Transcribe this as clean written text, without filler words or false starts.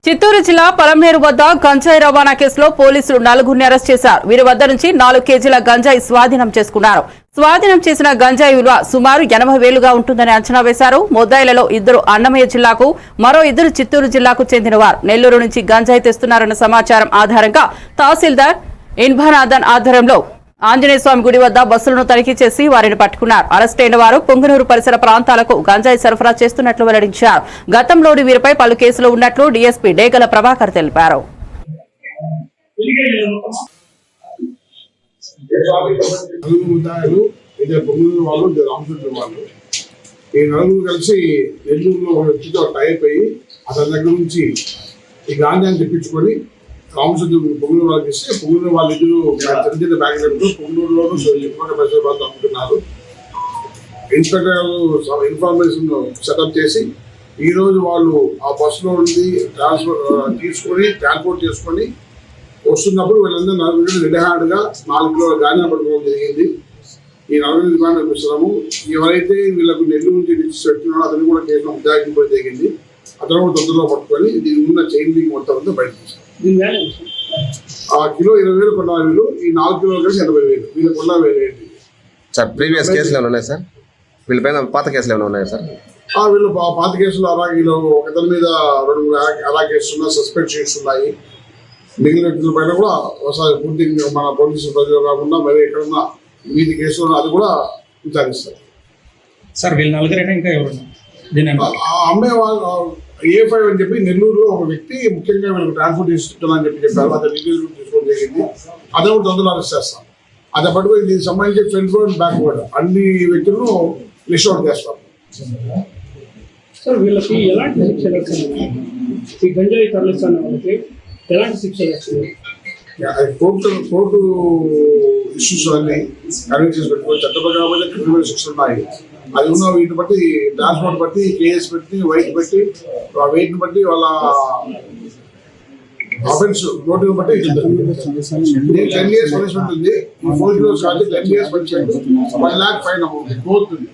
చిత్తూరు జిల్లా పలమనేరు వద్ద గంజాయి రవాణా కేసులో పోలీసులు 4గురిని అరెస్ట్ చేశారు. వీరి వద్ద నుంచి 4 కేజీల గంజాయి స్వాధీనం చేసుకున్నారు. స్వాధీనం చేసిన గంజాయి విలువ సుమారు 80,000గా ఉంటుందని అంచనా వేశారు. ముద్దాయిలలో 2 అన్నమయ్య జిల్లాకు, మరో 2 చిత్తూరు జిల్లాకు చెందినవారు. నెల్లూరు నుంచి గంజాయి తెస్తున్నారన్న సమాచారం ఆధారంగా తహసీల్దార్ ఇన్భానాథన్ ఆధ్వర్యంలో ఆంజనేయ స్వామి గుడి వద్ద బస్సులను తనిఖీ చేసి వారిని పట్టుకున్నారు. అరెస్ట్ అయిన వారు పొంగనూరు పరిసర ప్రాంతాలకు గంజాయి సరఫరా చేస్తున్నట్లు వెల్లడించారు. గతంలోని వీరిపై పలు కేసులు ఉన్నట్లు డీఎస్పీ డేగల ప్రభాకర్ తెలిపారు. పొంగూరు వాళ్ళకి ఇస్తే పొంగూరు వాళ్ళ ఇద్దరు చిన్న చిన్న బ్యాగ్లతో పొంగూరులోనూ ఎక్కువగా పరిసరాలు అమ్ముతున్నారు. ఇన్స్పెక్టర్ ఇన్ఫర్మేషన్ సెటప్ చేసి ఈ రోజు వాళ్ళు ఆ బస్సులో నుండి ట్రాన్స్పోర్ట్ చేసుకొని వస్తున్నప్పుడు వీళ్ళందరూ 4 రెడ్ హ్యాండ్గా 4 కిలోల గాంజా పట్టుకోవడం జరిగింది. ఈ 4 డిమాండ్ చూపిస్తున్నాము. ఎవరైతే వీళ్ళకు నెల్లూరు నుంచి పెడుతున్నారో అతను కూడా కేసులో ముద్దాయింపుకోవడం జరిగింది. అతను కూడా తొందరలో పట్టుకొని దీని ఉన్న చైన్ లింక్ మొత్తం అంతా బయట తీశారు. ఆ కిలో 20,000 కొన్న వీళ్ళు, ఈ 4 కిలోలు కలిసి 80,000 వీళ్ళు కొన్న వేరే సార్. ప్రీవియస్ కేసులు ఏమైనా ఉన్నాయి సార్? వీళ్ళపైన పాత కేసులు ఏమైనా ఉన్నాయా సార్? వీళ్ళు పాత కేసులు అలాగే ఒకరి మీద 2 అలా కేసులు ఉన్నాయి, సస్పెండ్ షీట్స్ ఉన్నాయి. మిగిలిన వ్యక్తుల పైన కూడా ఒకసారి పూర్తి మన పోలీసు ప్రజలు కాకుండా మరి ఎక్కడన్నా మీది కేసులు అది కూడా విచారిస్తారు సార్. వీళ్ళు 4 ఇంకా ఎవరు అమ్మే వాళ్ళు A5 అని చెప్పి నెల్లూరులో ఒక వ్యక్తి ముఖ్యంగా వీళ్ళకి ట్రాన్స్పోర్ట్ చేస్తున్నారని చెప్పారు. అతను డీటెయిల్స్ తీసుకోవడం జరిగింది. అదే కూడా తొందరలో అరెస్ట్ చేస్తాం. అదే పట్టుకుని దీనికి సంబంధించి ఫ్రంట్ వర్డ్ బ్యాక్ వర్డ్ అన్ని వ్యక్తులను లిస్ట్ అవుట్ చేస్తాం. సార్ వీళ్ళకి ఎలాంటి శిక్షలు వస్తుంది? ఈ గంజాయి తరలిస్తున్న వాళ్ళకి ఎలాంటి శిక్షలు వస్తుంది? కోర్టు ఇష్యూస్ అన్ని కనెక్ట్ చేసి పెట్టుకోవాలి. చట్టపరంగా కాబట్టి క్రిమినల్ శిక్షలు ఉన్నాయి. అది ఉన్న వీటిని బట్టి ట్రాన్స్పోర్ట్ బట్టి కేఎస్ పెట్టి వెయిట్ బట్టి వాళ్ళ ఆఫెన్స్ నోటిని బట్టి 10 years పనిష్మెంట్ ఉంది. ఈ 4 kilos కాదు 10 years punishment, 1 lakh fine amount court ఉంది.